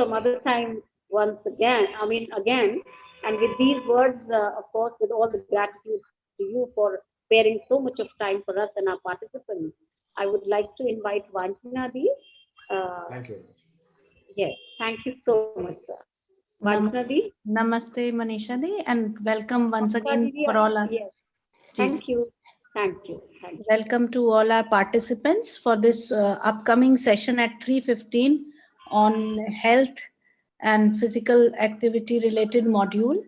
some other time once again. Again. And with these words, of course, with all the gratitude to you for sparing so much of time for us and our participants, I would like to invite Vanchana Di. Thank you. Yes, thank you so much, sir. Vanchana Di. Namaste, Manisha Di, and welcome once again for all our. Yes. Thank you. Thank you. Thank you. Welcome to all our participants for this upcoming session at 3:15 on health and physical activity related module.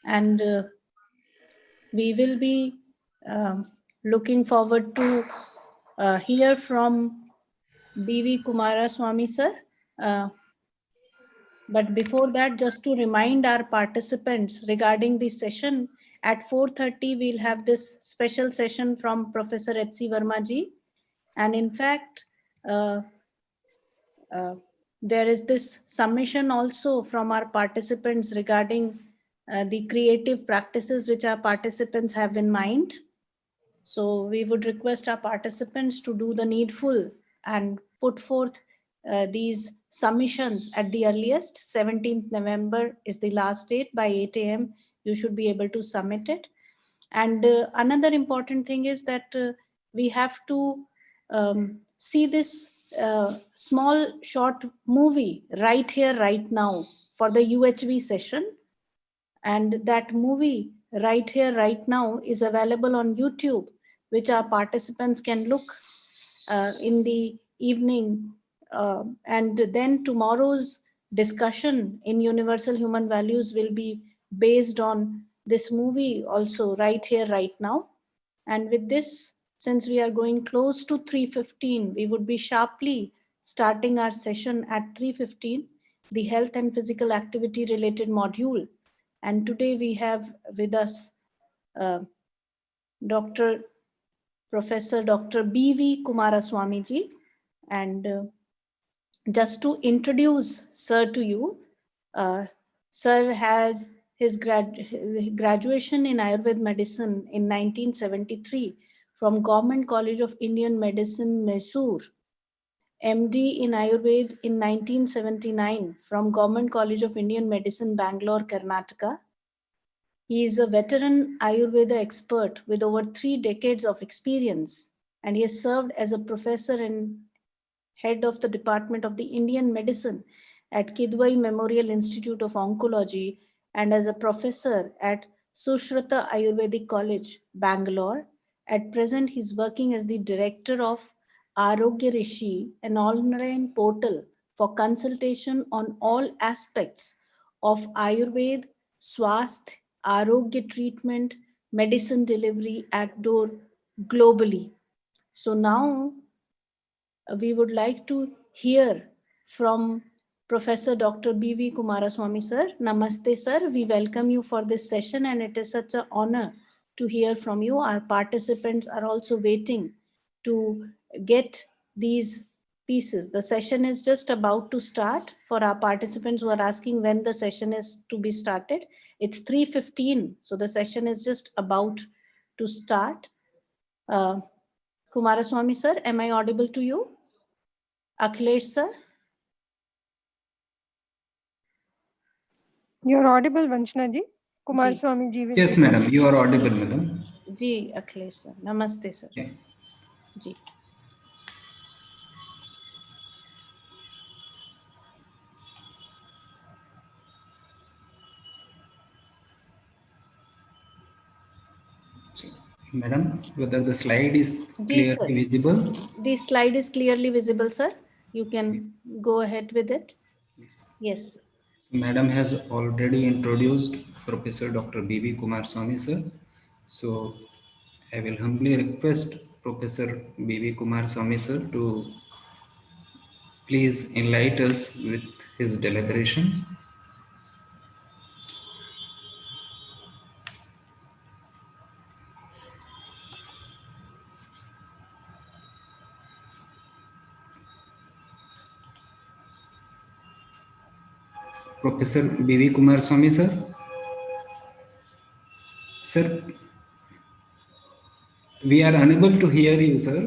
And we will be looking forward to hear from B.V. Kumaraswamy sir. But before that, just to remind our participants regarding the session, at 4:30, we'll have this special session from Professor H.C. Verma ji. And in fact, there is this submission also from our participants regarding the creative practices which our participants have in mind. So we would request our participants to do the needful and put forth these submissions at the earliest. 17th November is the last date. By 8 a.m. you should be able to submit it. And another important thing is that we have to see this small short movie right here, right now for the UHV session. And that movie right here, right now is available on YouTube, which our participants can look in the evening. And then tomorrow's discussion in Universal Human Values will be based on this movie also right here, right now. And with this, since we are going close to 3:15, we would be sharply starting our session at 3:15, the health and physical activity related module. And today we have with us Professor Dr. B.V. Kumaraswamy ji. And just to introduce Sir to you, Sir has his graduation in Ayurveda medicine in 1973 from Government College of Indian Medicine, Mysore. MD in Ayurveda in 1979 from Government College of Indian Medicine, Bangalore, Karnataka. He is a veteran Ayurveda expert with over 3 decades of experience, and he has served as a professor and head of the Department of the Indian Medicine at Kidwai Memorial Institute of Oncology and as a professor at Sushrata Ayurvedic College, Bangalore. At present, he is working as the director of Arogya Rishi, an online portal for consultation on all aspects of Ayurveda, Swasth, Arogya treatment, medicine delivery at door globally. So now we would like to hear from Professor Dr. B.V. Kumaraswamy sir. Namaste sir, we welcome you for this session and it is such an honor to hear from you. Our participants are also waiting to get these pieces. The session is just about to start. For our participants who are asking when the session is to be started, it's 3:15. So the session is just about to start. Kumaraswamy sir, am I audible to you? Akhilesh sir? You are audible, Vanchana ji. Kumaraswamy ji. Yes, madam. You are audible, madam. Ji, Akhilesh sir. Namaste sir. Yeah. Ji. Madam, whether the slide is clearly visible? The slide is clearly visible, sir. You can go ahead with it. Yes. So, madam has already introduced Professor Dr. B.V. Kumaraswamy, sir. So, I will humbly request Professor B.V. Kumaraswamy, sir, to please enlighten us with his deliberation. Professor B.V. Kumaraswamy, sir. Sir, we are unable to hear you, sir.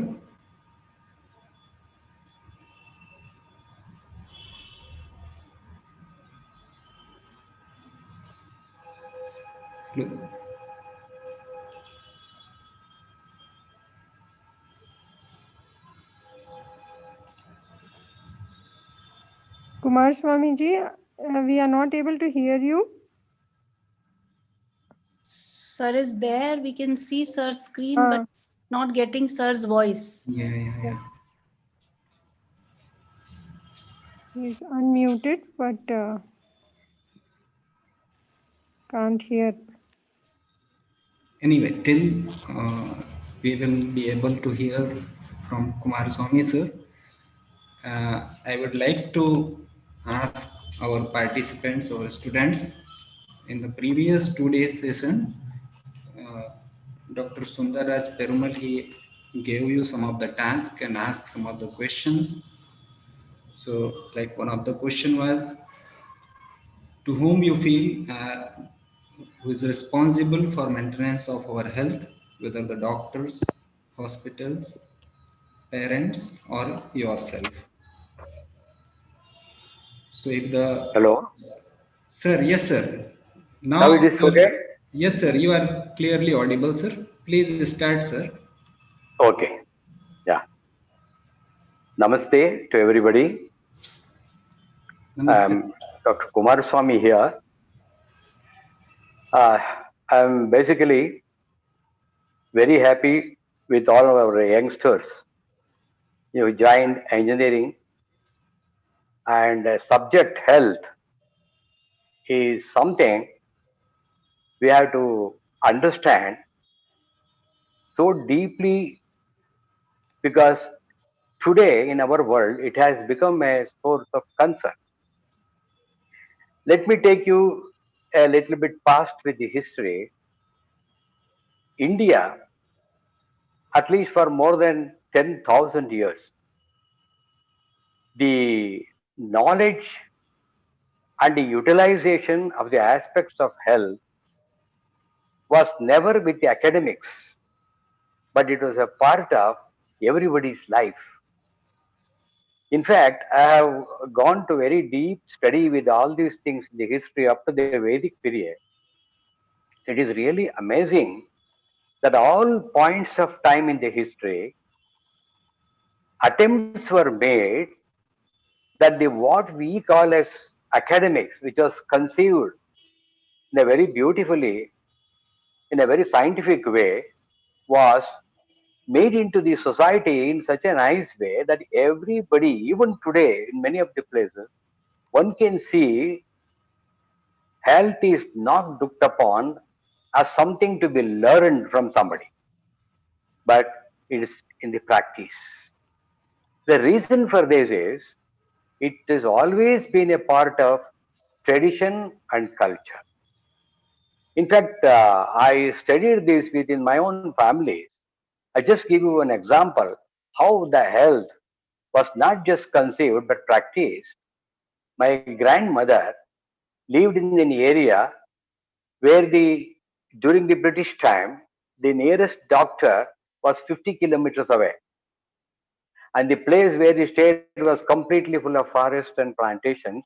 Kumar Swami ji, we are not able to hear you. Sir is there. We can see sir's screen, but not getting sir's voice. Yeah. He's unmuted, but can't hear. Anyway, till we will be able to hear from Kumar Swami sir, I would like to ask our participants or students in the previous 2 days session, Dr. Sundaraj Perumal, he gave you some of the tasks and asked some of the questions. So, like one of the question was, to whom you feel who is responsible for maintenance of our health, whether the doctors, hospitals, parents, or yourself. So if the Hello. sir, yes sir. Now it is okay? Yes sir, you are clearly audible sir. Please start sir. Okay. Yeah. Namaste to everybody. Namaste. Dr. Kumar Swami here. I'm basically very happy with all of our youngsters. You joined engineering, and subject health is something we have to understand so deeply, because today in our world it has become a source of concern. Let me take you a little bit past with the history. India, at least for more than 10,000 years, the knowledge and the utilization of the aspects of health was never with the academics, but it was a part of everybody's life. In fact, I have gone to very deep study with all these things in the history up to the Vedic period. It is really amazing that all points of time in the history, attempts were made that the what we call as academics, which was conceived in a very beautifully, in a very scientific way, was made into the society in such a nice way that everybody, even today, in many of the places, one can see health is not looked upon as something to be learned from somebody, but it is in the practice. The reason for this is it has always been a part of tradition and culture. In fact, I studied this within my own families. I just give you an example how the health was not just conceived but practiced. My grandmother lived in an area where during the British time, the nearest doctor was 50 kilometers away. And the place where she stayed was completely full of forest and plantations.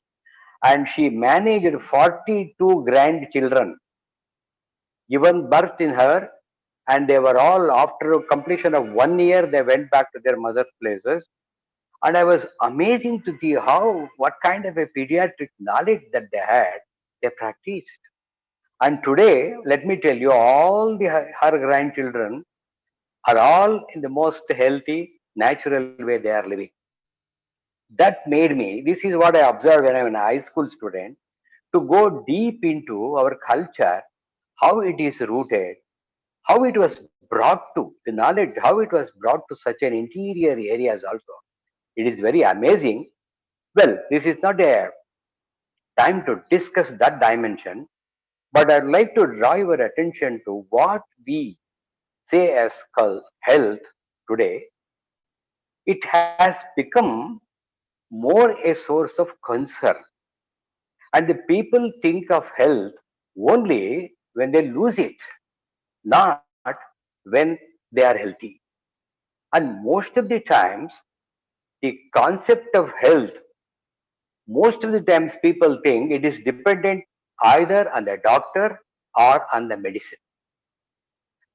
And she managed 42 grandchildren, given birth in her, and they were all, after completion of 1 year, they went back to their mother's places. And I was amazing to see what kind of a pediatric knowledge that they practiced. And today, let me tell you, all her grandchildren are all in the most healthy, natural way they are living. That made me, this is what I observed when I was a high school student, to go deep into our culture, how it is rooted, how it was brought to the knowledge, how it was brought to such an interior areas also. It is very amazing. Well, this is not a time to discuss that dimension, but I'd like to draw your attention to what we say as health today. It has become more a source of concern. And the people think of health only when they lose it, not when they are healthy. And most of the times, the concept of health, most of the times people think it is dependent either on the doctor or on the medicine.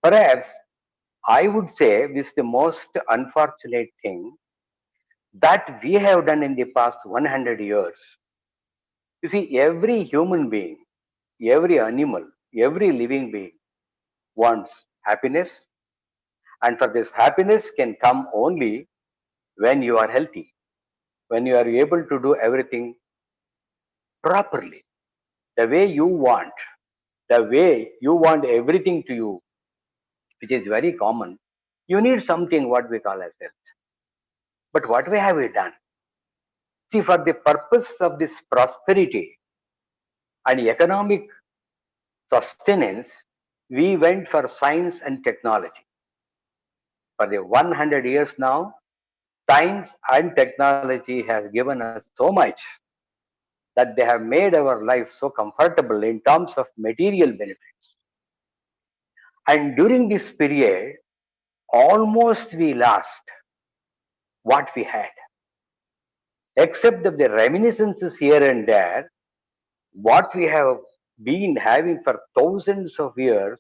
Perhaps I would say this is the most unfortunate thing that we have done in the past 100 years. You see, every human being, every animal, every living being wants happiness, and for this happiness can come only when you are healthy, when you are able to do everything properly, the way you want, the way you want everything to you, which is very common. You need something what we call as health. But what we have we done? See, for the purpose of this prosperity and economic sustenance, we went for science and technology. For the 100 years now, science and technology has given us so much that they have made our life so comfortable in terms of material benefits. And during this period, almost we lost what we had. Except that the reminiscences here and there, what we have been having for thousands of years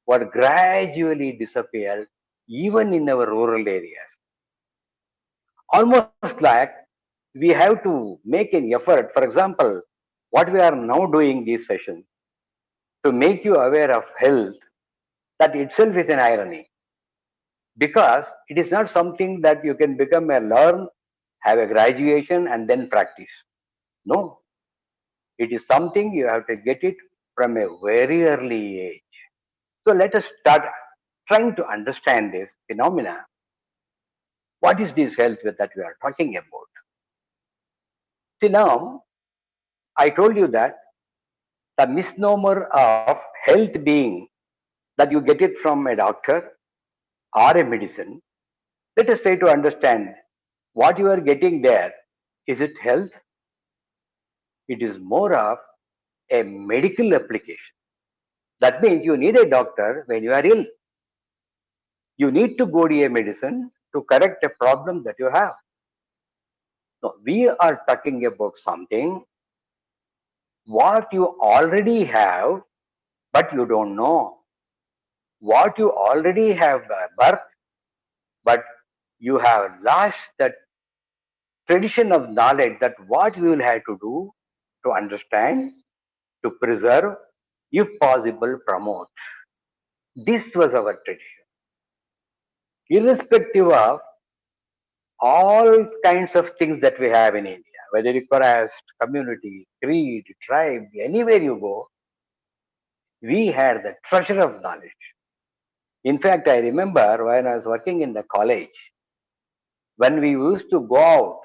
were gradually disappeared even in our rural areas. Almost like we have to make an effort. For example, what we are now doing these sessions to make you aware of health, that itself is an irony, because it is not something that you can become a learn, have a graduation and then practice. No, it is something you have to get it from a very early age. So let us start trying to understand this phenomena. What is this health that we are talking about? See, now I told you that the misnomer of health being that you get it from a doctor or a medicine. Let us try to understand what you are getting there. Is it health? It is more of a medical application. That means you need a doctor when you are ill. You need to go to a medicine to correct a problem that you have. No, we are talking about something what you already have, but you don't know. What you already have by birth, but you have lost that tradition of knowledge, that what we will have to do to understand, to preserve, if possible, promote. This was our tradition. Irrespective of all kinds of things that we have in India, whether it caste, community, creed, tribe, anywhere you go, we had the treasure of knowledge. In fact, I remember when I was working in the college, when we used to go out,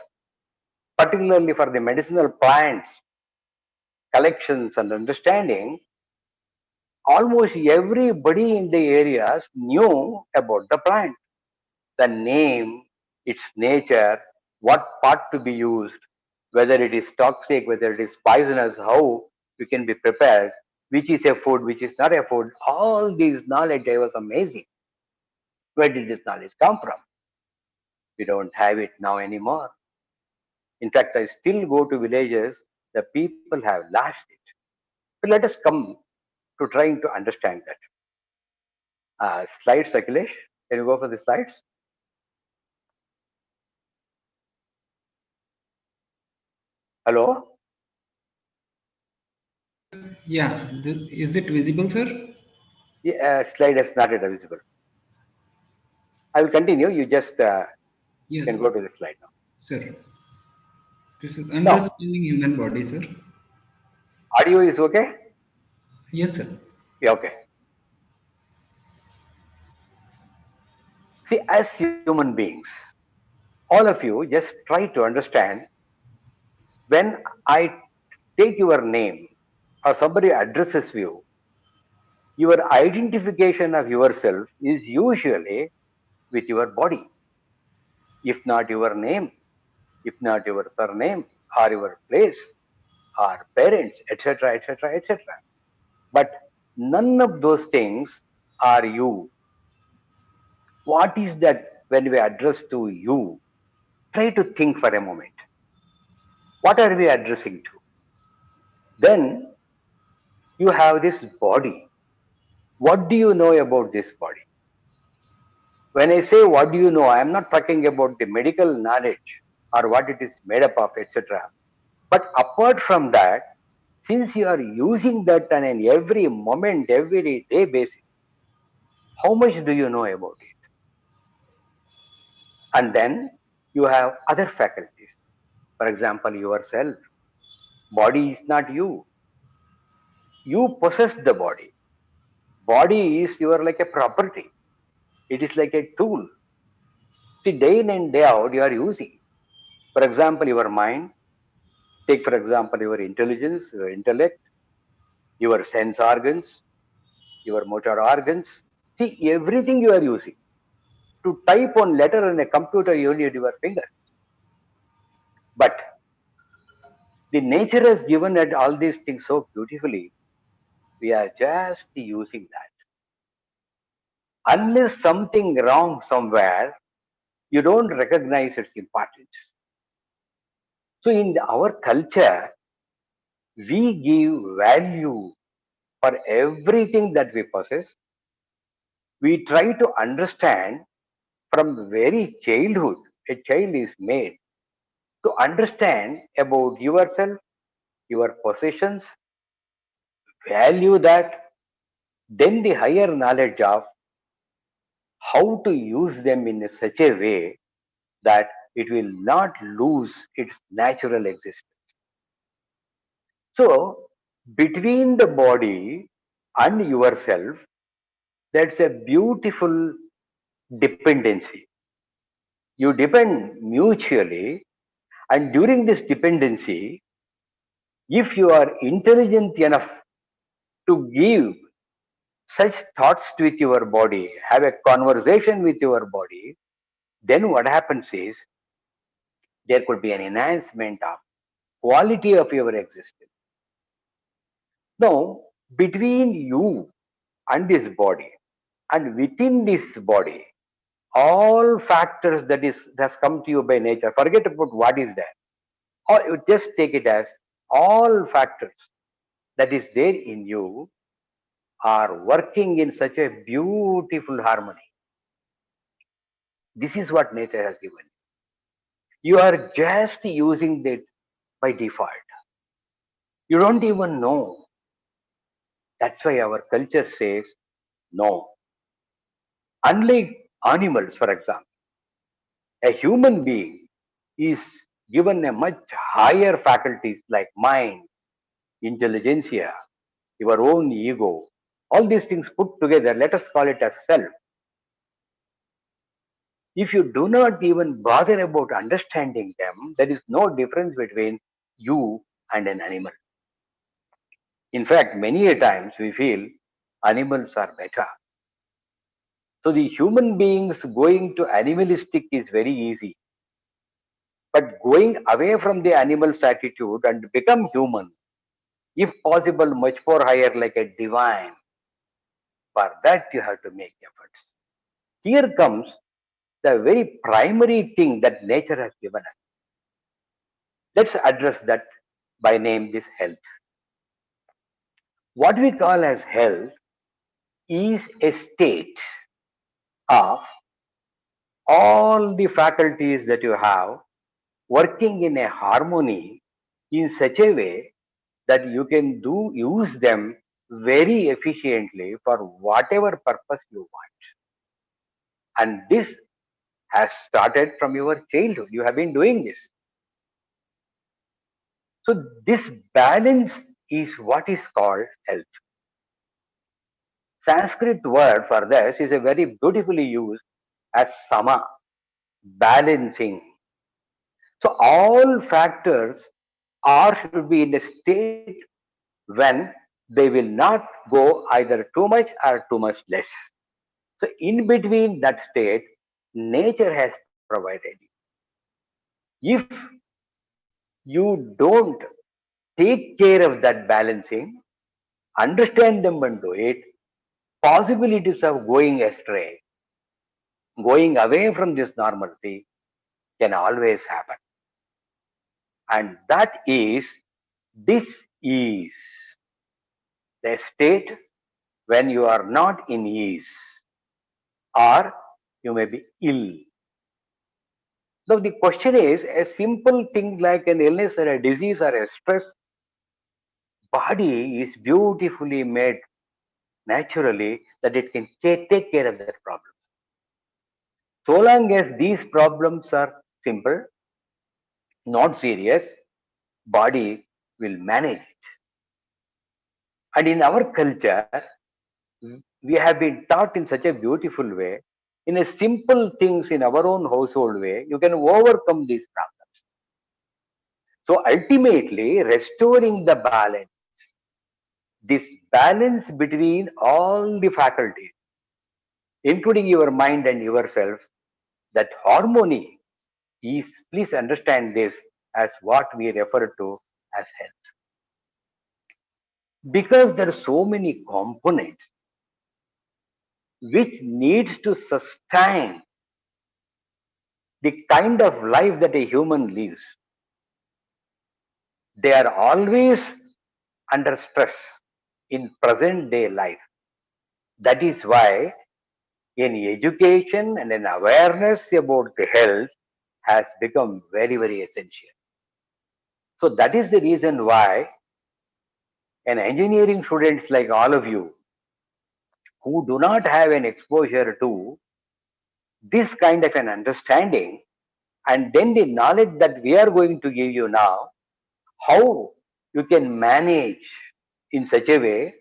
particularly for the medicinal plants, collections and understanding, almost everybody in the areas knew about the plant, the name, its nature, what part to be used, whether it is toxic, whether it is poisonous, how you can be prepared, which is a food, which is not a food. All these knowledge I was amazing. Where did this knowledge come from? We don't have it now anymore. In fact, I still go to villages, the people have lost it. But let us come to trying to understand that. Slides, Akhilesh. Can you go for the slides? Hello? Yeah, is it visible, sir? Yeah, slide is not yet visible. I will continue. You just Yes, can go to the slide now. sir. This is Now, understanding human body, sir. audio is okay? Yes, sir. Yeah, okay. See, as human beings, all of you just try to understand, when I take your name or somebody addresses you, your identification of yourself is usually with your body, if not your name, if not your surname or your place or parents, etc., etc., etc. But none of those things are you. What is that when we address to you? Try to think for a moment. What are we addressing to? Then you have this body. What do you know about this body? When I say what do you know, I am not talking about the medical knowledge or what it is made up of, etc. But apart from that, since you are using that on an every moment, every day basis, how much do you know about it? And then you have other faculties. For example, yourself. Body is not you. You possess the body. Body is your like a property. It is like a tool. See, day in and day out, you are using. For example, your mind. Take, for example, your intelligence, your intellect, your sense organs, your motor organs. See, everything you are using. To type one letter on a computer, you need your fingers. But the nature has given at all these things so beautifully. We are just using that. Unless something wrong somewhere, you don't recognize its importance. So in our culture, we give value for everything that we possess. We try to understand from very childhood, a child is made to understand about yourself, your possessions, value that, then the higher knowledge of how to use them in such a way that it will not lose its natural existence. So, between the body and yourself, that's a beautiful dependency. You depend mutually, and during this dependency, if you are intelligent enough to give such thoughts with your body, have a conversation with your body, then what happens is there could be an enhancement of quality of your existence. Now, between you and this body, and within this body, all factors that's come to you by nature, forget about what is there, or you just take it as all factors that is there in you are working in such a beautiful harmony. This is what nature has given. You are just using it by default. You don't even know. That's why our culture says no. Unlike animals, for example, a human being is given a much higher faculties like mind, intelligentsia, your own ego, all these things put together, let us call it as self. If you do not even bother about understanding them, there is no difference between you and an animal. In fact, many a times we feel animals are better. So the human beings going to animalistic is very easy. But going away from the animal's attitude and become human, if possible, much more higher like a divine, for that you have to make efforts. Here comes the very primary thing that nature has given us. Let's address that by name this health. What we call as health is a state of all the faculties that you have working in a harmony in such a way that you can use them very efficiently for whatever purpose you want. And this has started from your childhood. You have been doing this. So this balance is what is called health. Sanskrit word for this is a very beautifully used as sama, balancing. So all factors are should be in a state when they will not go either too much or too much less. So in between that state, nature has provided you. If you don't take care of that balancing, understand them and do it, possibilities of going astray, going away from this normalcy can always happen. And that is, this is the state when you are not in ease, or you may be ill. So the question is, a simple thing like an illness or a disease or a stress, body is beautifully made naturally that it can take care of that problem. So long as these problems are simple, not serious, body will manage it. And in our culture, we have been taught in such a beautiful way, in a simple things in our own household way, you can overcome these problems. So ultimately, restoring the balance, this balance between all the faculties, including your mind and yourself, that harmony is, please understand this as what we refer to as health. Because there are so many components which needs to sustain the kind of life that a human lives. They are always under stress in present day life. That is why in education and an awareness about the health has become very, very essential. So that is the reason why an engineering students like all of you who do not have an exposure to this kind of an understanding, and then the knowledge that we are going to give you now, how you can manage in such a way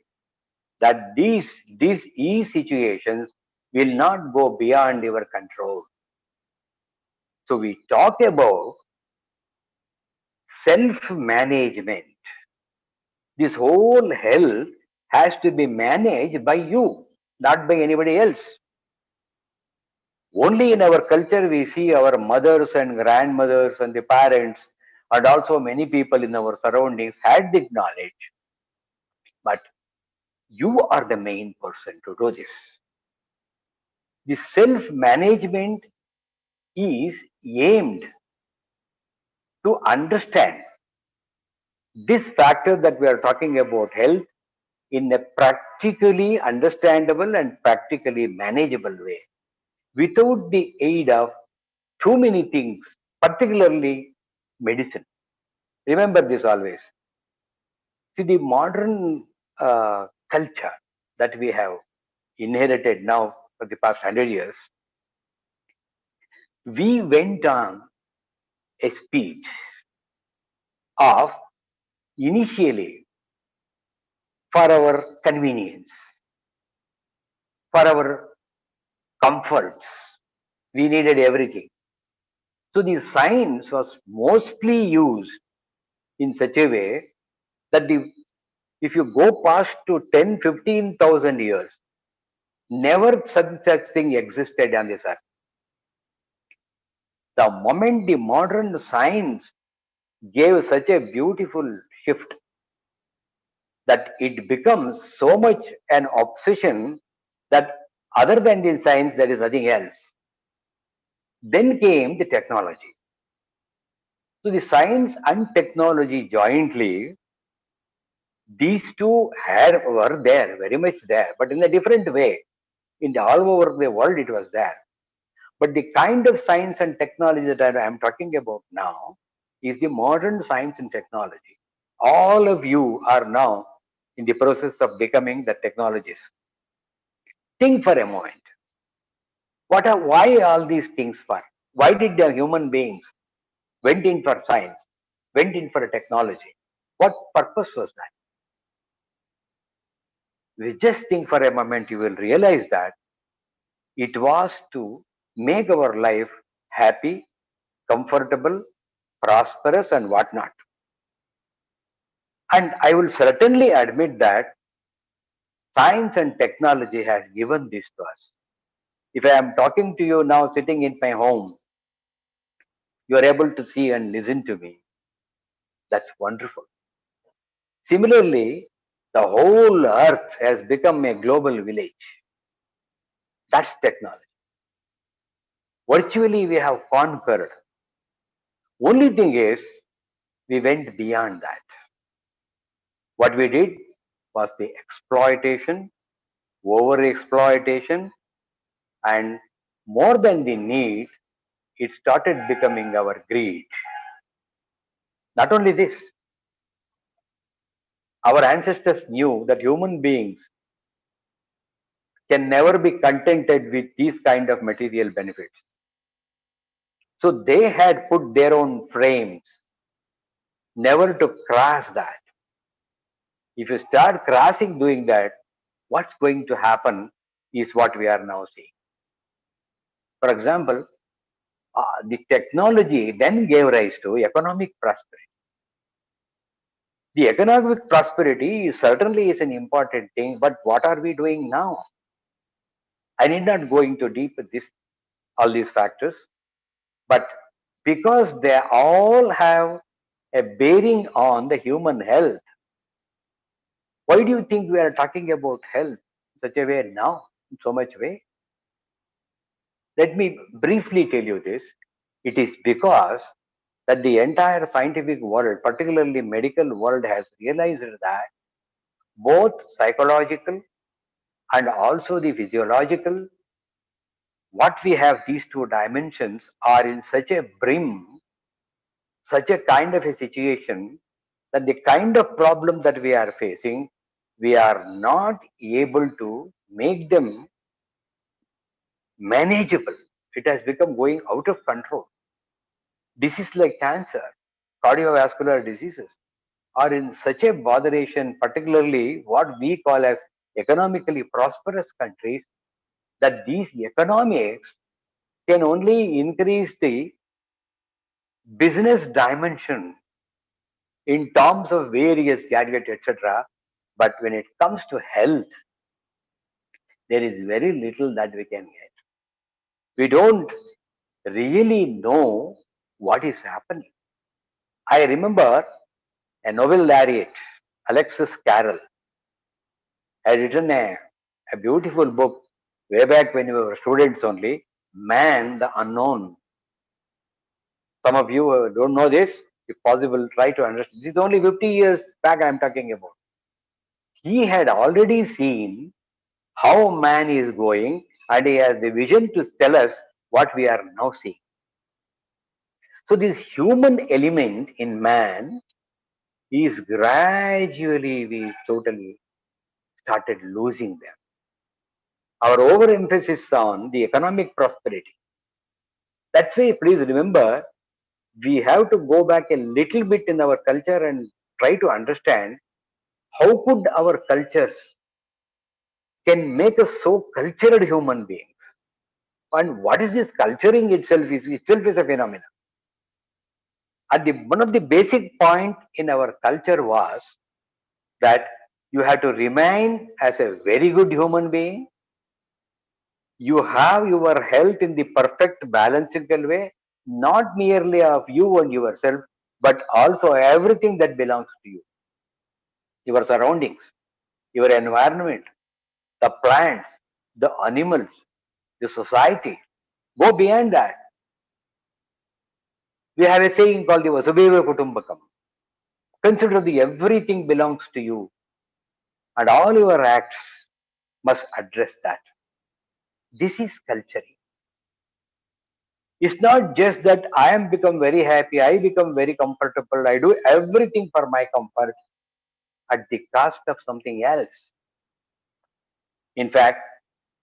that these e situations will not go beyond your control. So we talk about self management. This whole health has to be managed by you, not by anybody else. Only in our culture we see our mothers and grandmothers and the parents and also many people in our surroundings had the knowledge. But you are the main person to do this. The self-management is aimed to understand this factor that we are talking about health in a practically understandable and practically manageable way without the aid of too many things, particularly medicine. Remember this always. See, the modern culture that we have inherited now for the past 100 years, we went on a speed of initially for our convenience, for our comforts, we needed everything. So the science was mostly used in such a way that if you go past to 10, 15,000 years, never such thing existed on this earth. The moment the modern science gave such a beautiful shift that it becomes so much an obsession that other than the science there is nothing else. Then came the technology. So the science and technology jointly, these two were there, very much there, but in a different way. All over the world it was there. But the kind of science and technology that I am talking about now is the modern science and technology. All of you are now in the process of becoming the technologies. Think for a moment. Why all these things for? Why did the human beings went in for science, went in for technology? What purpose was that? We just think for a moment, you will realize that it was to make our life happy, comfortable, prosperous, and whatnot. And I will certainly admit that science and technology has given this to us. If I am talking to you now sitting in my home, you are able to see and listen to me. That's wonderful. Similarly, the whole earth has become a global village. That's technology. Virtually, we have conquered. Only thing is, we went beyond that. What we did was the exploitation over exploitation, and more than the need, it started becoming our greed. Not only this, our ancestors knew that human beings can never be contented with these kind of material benefits. So they had put their own frames never to cross that. If you start crossing doing that, what's going to happen is what we are now seeing. For example, the technology then gave rise to economic prosperity. The economic prosperity certainly is an important thing, but what are we doing now? I need not go into deep with this, all these factors, but because they all have a bearing on the human health, why do you think we are talking about health in such a way now, in so much way? Let me briefly tell you this. It is because that the entire scientific world, particularly medical world, has realized that both psychological and also the physiological, what we have, these two dimensions are in such a brim, such a kind of a situation, that the kind of problem that we are facing, we are not able to make them manageable. It has become going out of control. Diseases like cancer, cardiovascular diseases are in such a botheration, particularly what we call as economically prosperous countries, that these economics can only increase the business dimension in terms of various gadgets, etc. But when it comes to health, there is very little that we can get. We don't really know what is happening. I remember a Nobel laureate, Alexis Carrel, had written a beautiful book way back when we were students only, Man the Unknown. Some of you don't know this. If possible, try to understand. This is only 50 years back I am talking about. He had already seen how man is going, and he has the vision to tell us what we are now seeing. So this human element in man is gradually, we totally started losing them. Our overemphasis on the economic prosperity. That's why please remember, we have to go back a little bit in our culture and try to understand how could our cultures can make us so cultured human beings. And what is this culturing itself is a phenomenon. And one of the basic point in our culture was that you have to remain as a very good human being. You have your health in the perfect balanceable way, not merely of you and yourself, but also everything that belongs to you, your surroundings, your environment, the plants, the animals, the society. Go beyond that. We have a saying called the Vasudhaiva Kutumbakam. Consider the everything belongs to you, and all your acts must address that. This is culturing. It's not just that I am become very happy, I become very comfortable, I do everything for my comfort at the cost of something else. In fact,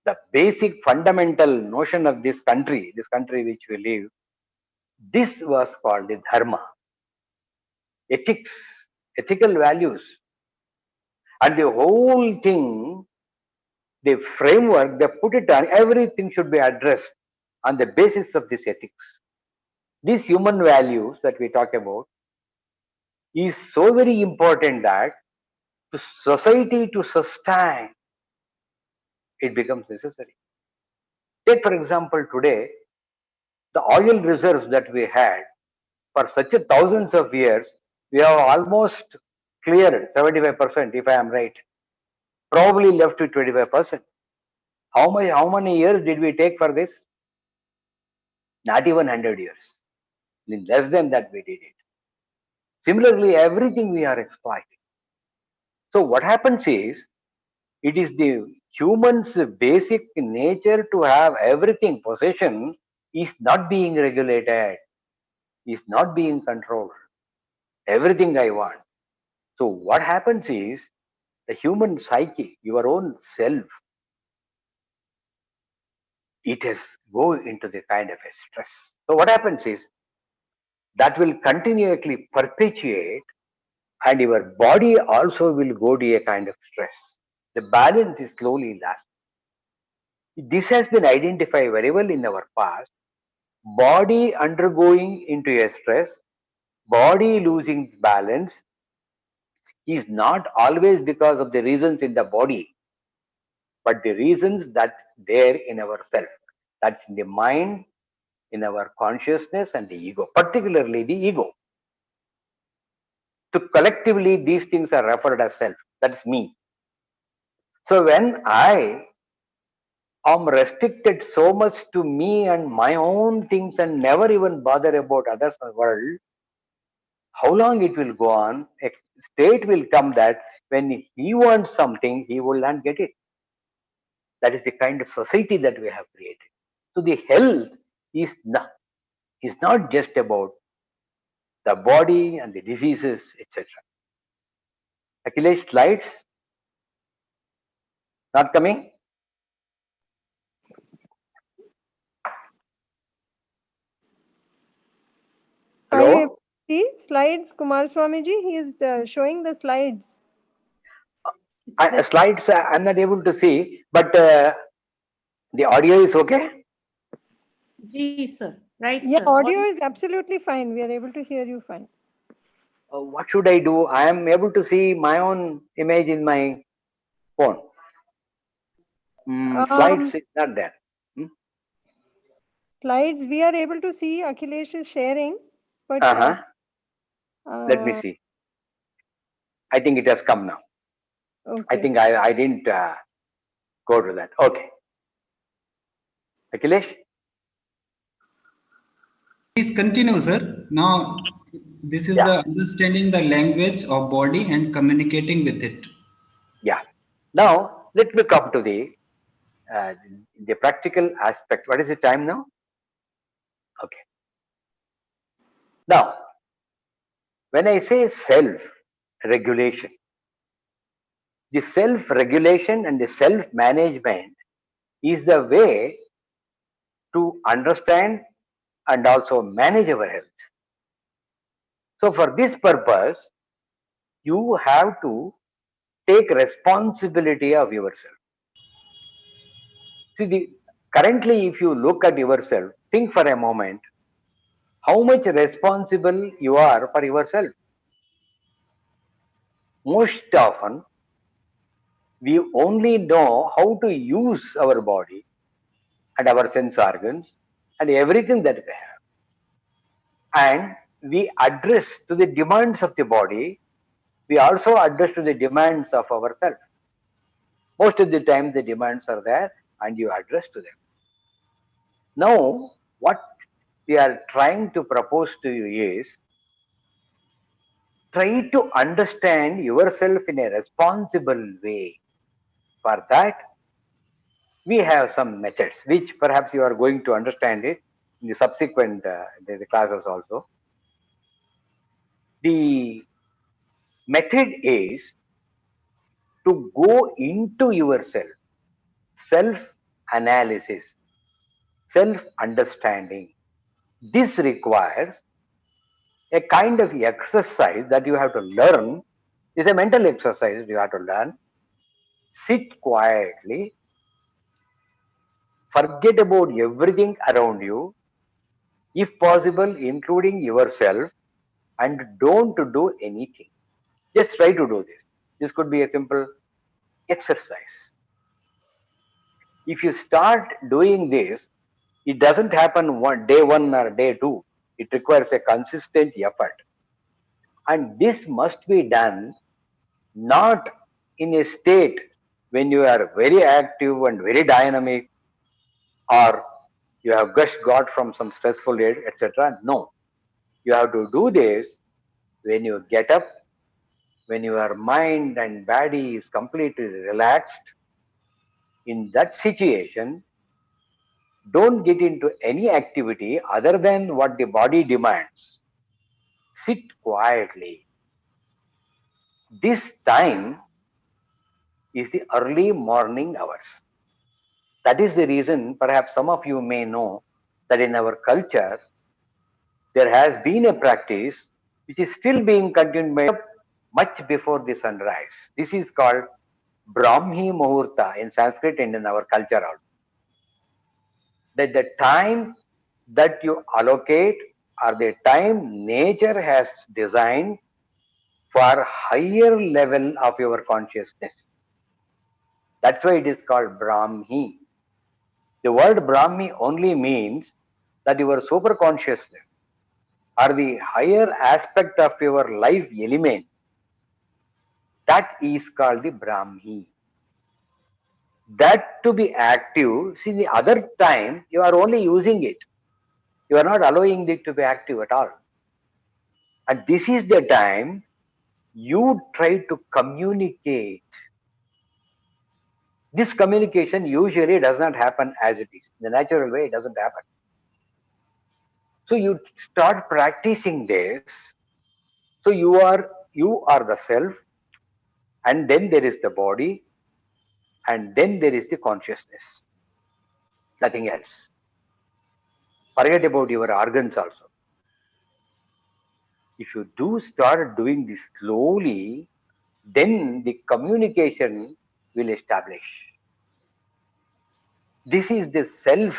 the basic fundamental notion of this country which we live, this was called the dharma, ethics, ethical values. And the whole thing, the framework, they put it on, everything should be addressed on the basis of this ethics. These human values that we talk about is so very important that to society to sustain, it becomes necessary. Take for example today, the oil reserves that we had for such a thousands of years, we have almost cleared 75%, if I am right. Probably left with 25%. How many years did we take for this? Not even 100 years. In less than that we did it. Similarly, everything we are exploiting. So what happens is, It is the human's basic nature to have everything. Possession is not being regulated, is not being controlled. Everything I want. So what happens is the human psyche, your own self, it has go into the kind of a stress. So what happens is that will continually perpetuate, and your body also will go to a kind of stress. The balance is slowly lost. This has been identified very well in our past. Body undergoing into a stress, body losing balance is not always because of the reasons in the body, but the reasons that there in ourself. That's in the mind, in our consciousness and the ego, particularly the ego. So collectively, these things are referred as self. That's me. So when I am restricted so much to me and my own things and never even bother about others in the world, how long it will go on? A state will come that when he wants something, he will not get it. That is the kind of society that we have created. So the health is not just about the body and the diseases, etc. Achilles, slides not coming? Are you able Hello? to see slides, Kumar Swamiji? He is showing the slides. It's there. Slides I'm not able to see, but the audio is okay? Ji, sir. Right, Yeah, sir. audio is absolutely fine. We are able to hear you fine. What should I do? I am able to see my own image in my phone. Slides Um, is not there. Hmm? Slides, we are able to see Akhilesh is sharing, but Uh-huh. Let me uh, see. I think it has come now. I okay. think I didn't go to that. Okay. Akhilesh? Please continue, sir. Now, this is Yeah. the understanding the language of body and communicating with it. Yeah. Now, let me come to uh, the practical aspect. What is the time now? Okay. Now, when I say self regulation, the self regulation and the self management is the way to understand and also manage our health. So, for this purpose, you have to take responsibility of yourself. See, currently, if you look at yourself, think for a moment how much responsible you are for yourself. Most often, we only know how to use our body and our sense organs and everything that we have. And we address to the demands of the body, we also address to the demands of ourselves. Most of the time, the demands are there and you address to them. Now, what we are trying to propose to you is try to understand yourself in a responsible way. For that, we have some methods which perhaps you are going to understand it in the subsequent the classes also. The method is to go into yourself, self analysis, self understanding. This requires a kind of exercise that you have to learn. It's a mental exercise you have to learn. Sit quietly, forget about everything around you, if possible, including yourself, and don't do anything. Just try to do this. This could be a simple exercise. If you start doing this, it doesn't happen day one or day two. It requires a consistent effort. And this must be done not in a state when you are very active and very dynamic, or you have just got from some stressful age, etc. No. You have to do this when you get up, when your mind and body is completely relaxed, in that situation, don't get into any activity other than what the body demands. Sit quietly. This time is the early morning hours. That is the reason, perhaps some of you may know, that in our culture, there has been a practice which is still being continued much before the sunrise. This is called Brahmi Muhurta in Sanskrit and in our culture also. That the time that you allocate or the time nature has designed for higher level of your consciousness. That's why it is called Brahmi. The word Brahmi only means that your super consciousness or the higher aspect of your life element, that is called the Brahmi. That to be active, see the other time you are only using it. You are not allowing it to be active at all. And this is the time you try to communicate. This communication usually does not happen as it is. In the natural way, it doesn't happen. So you start practicing this. So you are the self, and then there is the body, and then there is the consciousness. Nothing else. Forget about your organs also. If you do start doing this slowly, then the communication will establish. This is the self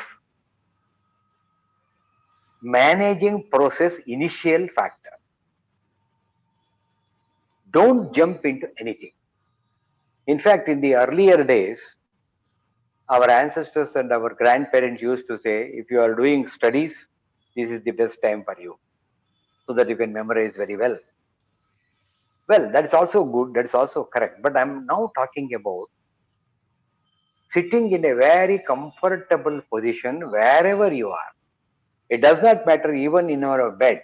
managing process initial factor. Don't jump into anything. In fact, in the earlier days, our ancestors and our grandparents used to say, if you are doing studies, this is the best time for you, so that you can memorize very well. Well, that is also good, that is also correct. But I'm now talking about sitting in a very comfortable position wherever you are. It does not matter even in your bed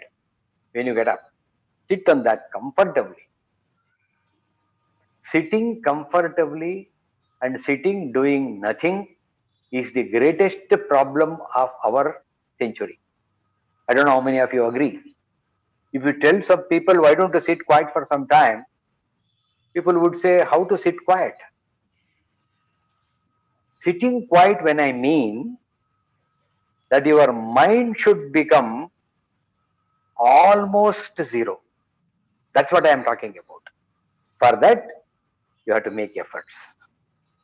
when you get up. Sit on that comfortably. Sitting comfortably and sitting doing nothing is the greatest problem of our century. I don't know how many of you agree. If you tell some people, why don't you sit quiet for some time, people would say, how to sit quiet? Sitting quiet, when I mean that your mind should become almost zero. That's what I am talking about. For that, you have to make efforts.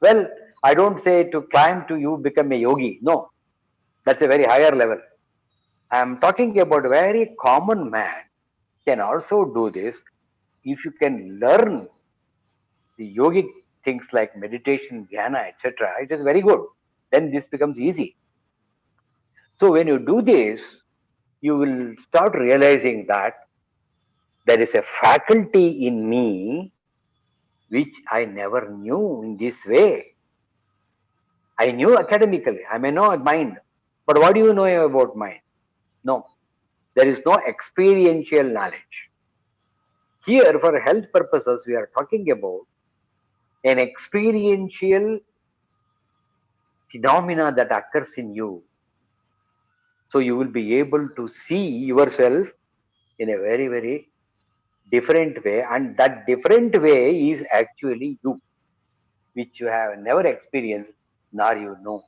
Well, I don't say to climb to you become a yogi. No, that's a very higher level. I am talking about a very common man can also do this if you can learn the yogic things like meditation, dhyana, etc. It is very good. Then this becomes easy. So when you do this, you will start realizing that there is a faculty in me which I never knew in this way. I knew academically, I may know mind, but what do you know about mind? No, there is no experiential knowledge. Here, for health purposes, we are talking about an experiential phenomena that occurs in you. So you will be able to see yourself in a very, very different way, and that different way is actually you, which you have never experienced nor you know.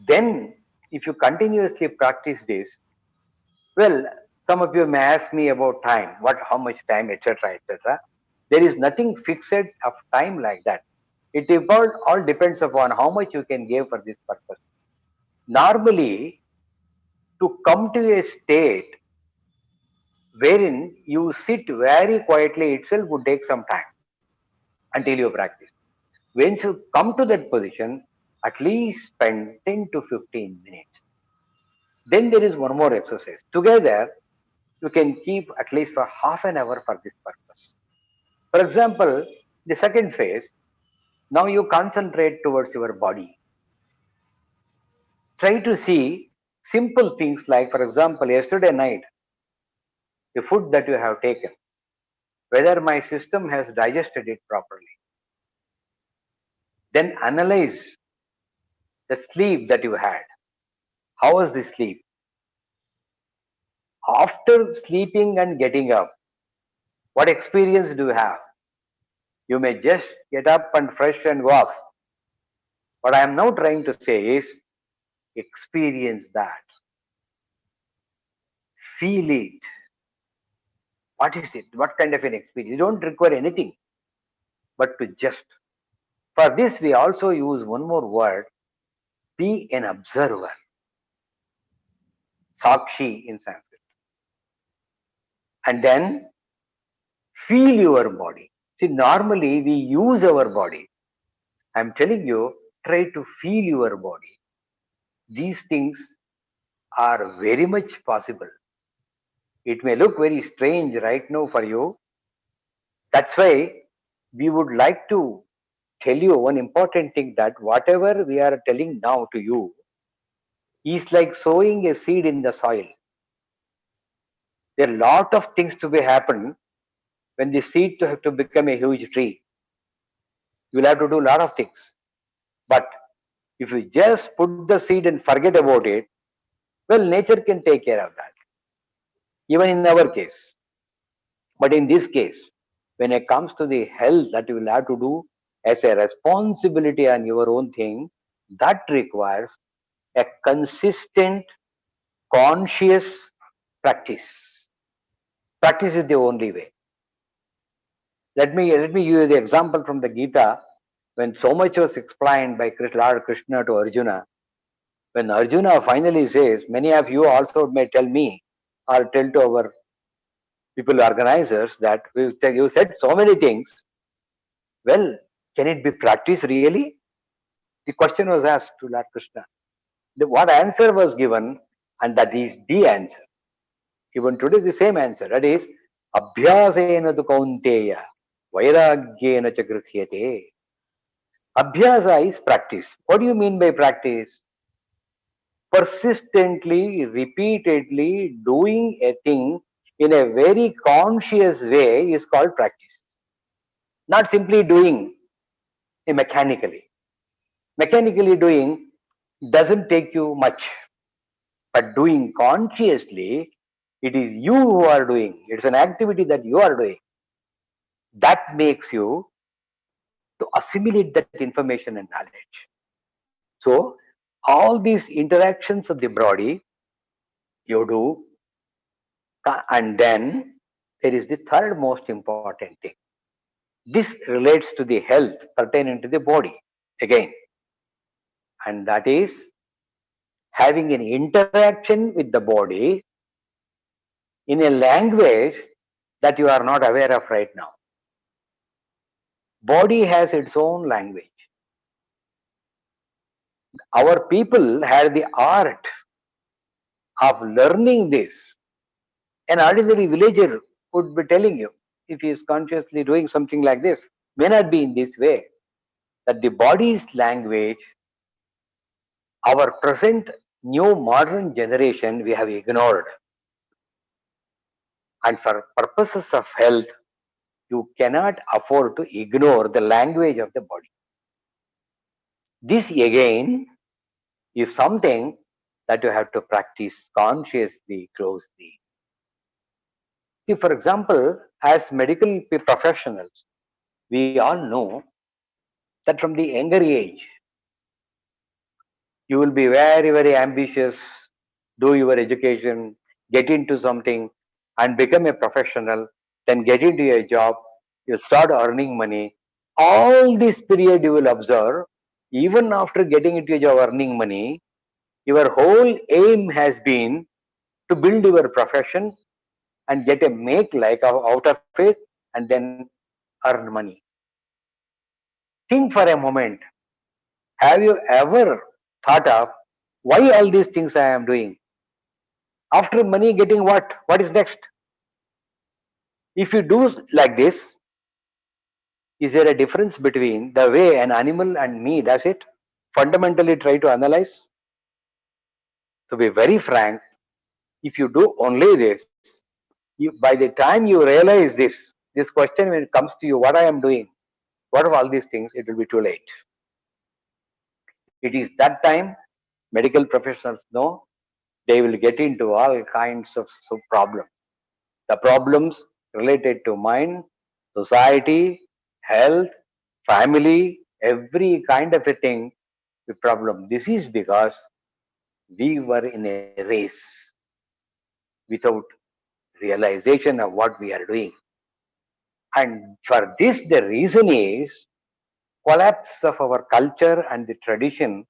Then, if you continuously practice this, well, some of you may ask me about time, how much time, etc., etc. There is nothing fixed of time like that. It all depends upon how much you can give for this purpose. Normally, to come to a state wherein you sit very quietly itself would take some time until you practice. When you come to that position, at least spend 10 to 15 minutes. Then there is one more exercise. Together, you can keep at least for half an hour for this purpose. For example, the second phase, now you concentrate towards your body. Try to see simple things like, for example, yesterday night, the food that you have taken, whether my system has digested it properly. Then analyze the sleep that you had. How was the sleep? After sleeping and getting up, what experience do you have? You may just get up and fresh and go off. What I am now trying to say is experience that. Feel it. What is it? What kind of an experience? You don't require anything but to just. For this, we also use one more word, be an observer. Sakshi in Sanskrit. And then feel your body. See, normally we use our body. I'm telling you, try to feel your body. These things are very much possible. It may look very strange right now for you. That's why we would like to tell you one important thing, that whatever we are telling now to you is like sowing a seed in the soil. There are a lot of things to be happen when the seed to have to become a huge tree. You will have to do a lot of things. But if you just put the seed and forget about it, well, nature can take care of that. Even in our case. But in this case, when it comes to the health that you will have to do as a responsibility on your own thing, that requires a consistent, conscious practice. Practice is the only way. Let me give you the example from the Gita, when so much was explained by Lord Krishna to Arjuna. When Arjuna finally says, many of you also may tell me or tell to our people organizers that you said so many things. Well, can it be practiced really? The question was asked to Lord Krishna. What answer was given, and that is the answer. Even today, the same answer. That is, Abhyasena tu kaunteya, vairagyena cha grhyate. Abhyasa is practice. What do you mean by practice? Persistently, repeatedly doing a thing in a very conscious way is called practice. Not simply doing mechanically. Mechanically doing doesn't take you much, but doing consciously, it is you who are doing. It's an activity that you are doing. That makes you to assimilate that information and knowledge. So, all these interactions of the body, you do, and then there is the third most important thing. This relates to the health pertaining to the body again, and that is having an interaction with the body in a language that you are not aware of right now. Body has its own language. Our people have the art of learning this. An ordinary villager would be telling you, if he is consciously doing something like this, may not be in this way, that the body's language, our present new modern generation, we have ignored. And for purposes of health, you cannot afford to ignore the language of the body. This again is something that you have to practice consciously, closely. See, for example, as medical professionals, we all know that from the younger age, you will be very, very ambitious, do your education, get into something and become a professional, then get into a job, you start earning money. All this period you will observe, even after getting into a job earning money, your whole aim has been to build your profession and get a make like out of it and then earn money. Think for a moment, have you ever thought of why all these things I am doing? After money getting what? What is next? If you do like this, is there a difference between the way an animal and me does it? Fundamentally try to analyze. To be very frank, if you do only this, by the time you realize this question when it comes to you, what I am doing, what are all these things, it will be too late. It is that time medical professionals know they will get into all kinds of problems. The problems related to mind, society, health, family, every kind of a thing, the problem. This is because we were in a race without realization of what we are doing. And for this, the reason is collapse of our culture and the tradition,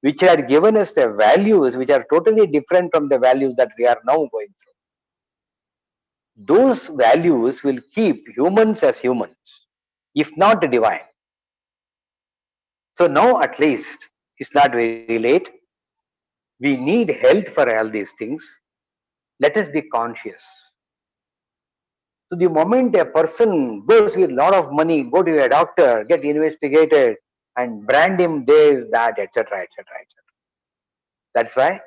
which had given us the values which are totally different from the values that we are now going through. Those values will keep humans as humans, if not divine. So now at least it's not very late. We need health for all these things. Let us be conscious. So the moment a person goes with a lot of money, go to a doctor, get investigated, and brand him this, that, etc., etc., etc. That's why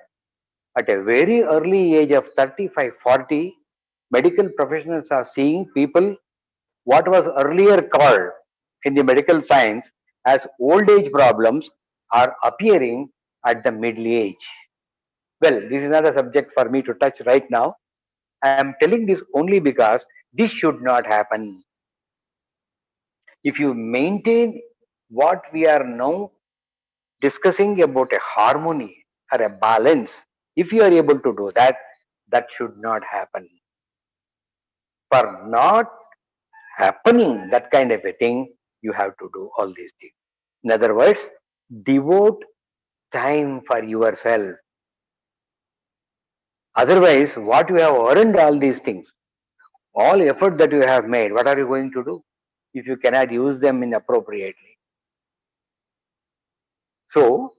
at a very early age of 35, 40, medical professionals are seeing people what was earlier called in the medical science as old age problems are appearing at the middle age. Well, this is not a subject for me to touch right now. I am telling this only because this should not happen. If you maintain what we are now discussing about a harmony or a balance, if you are able to do that, that should not happen. For not happening that kind of a thing, you have to do all these things. In other words, devote time for yourself. Otherwise, what you have earned all these things, all effort that you have made, what are you going to do if you cannot use them inappropriately? So,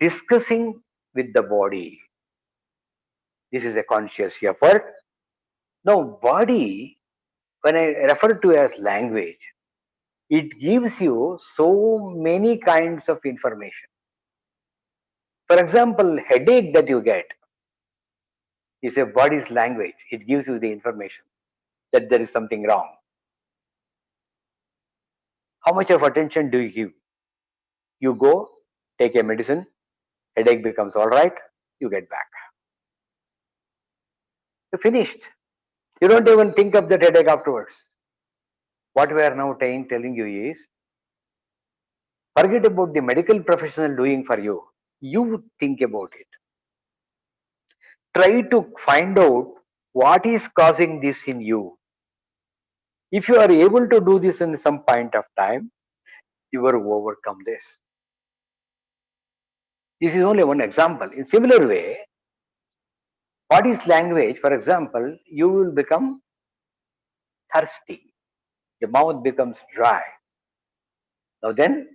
discussing with the body, this is a conscious effort. Now, body, when I refer to as language, it gives you so many kinds of information. For example, headache that you get is a body's language. It gives you the information that there is something wrong. How much of attention do you give? You go, take a medicine, headache becomes all right, you get back. You're finished. You don't even think of that headache afterwards. What we are now telling you is, forget about the medical professional doing for you. You think about it. Try to find out what is causing this in you. If you are able to do this in some point of time, you will overcome this. This is only one example. In similar way, what is language? For example, you will become thirsty. The mouth becomes dry. Now then,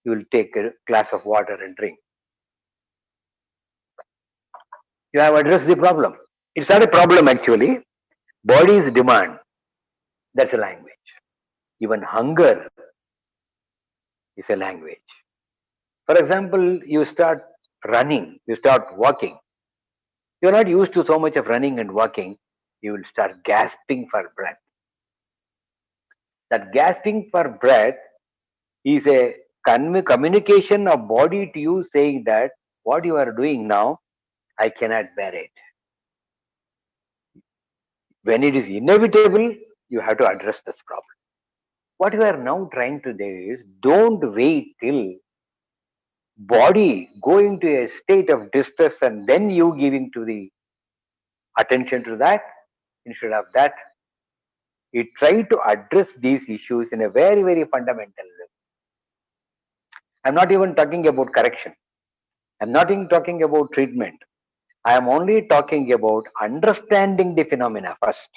you will take a glass of water and drink. You have addressed the problem. It's not a problem actually. Body's demand, that's a language. Even hunger is a language. For example, you start running, you start walking. You're not used to so much of running and walking. You will start gasping for breath. That gasping for breath is a communication of body to you saying that what you are doing now, I cannot bear it. When it is inevitable, you have to address this problem. What we are now trying to do is, don't wait till body go into a state of distress and then you giving to the attention to that. Instead of that, we try to address these issues in a very, very fundamental level. I'm not even talking about correction. I'm not even talking about treatment. I am only talking about understanding the phenomena first.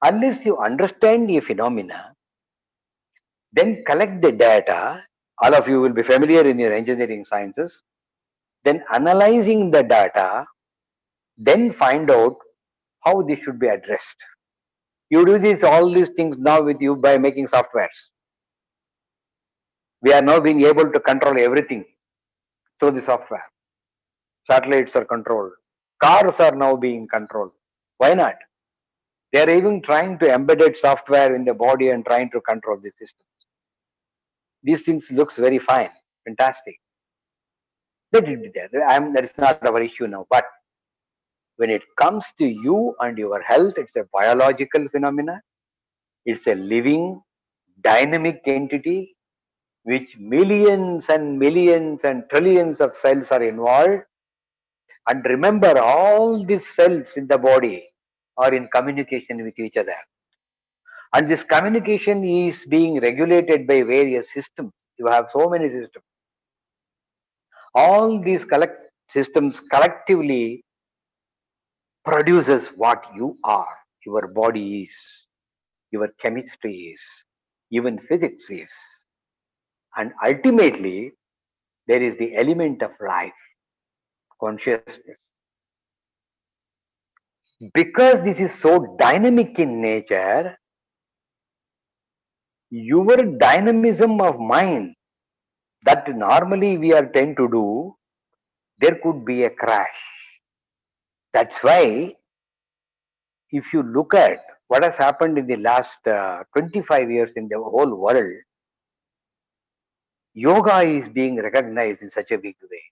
Unless you understand the phenomena, then collect the data. All of you will be familiar in your engineering sciences. Then analyzing the data, then find out how this should be addressed. You do all these things now with you by making softwares. We are now being able to control everything through the software. Satellites are controlled. Cars are now being controlled. Why not? They are even trying to embed software in the body and trying to control the system. These things looks very fine. Fantastic. Let it be there. That is not our issue now. But when it comes to you and your health, it's a biological phenomena. It's a living, dynamic entity which millions and millions and trillions of cells are involved. And remember, all these cells in the body are in communication with each other. And this communication is being regulated by various systems. You have so many systems. All these systems collectively produces what you are. Your body is, your chemistry is, even physics is. And ultimately, there is the element of life, consciousness. Because this is so dynamic in nature, your dynamism of mind that normally we are tend to do, there could be a crash. That's why if you look at what has happened in the last 25 years in the whole world, yoga is being recognized in such a big way.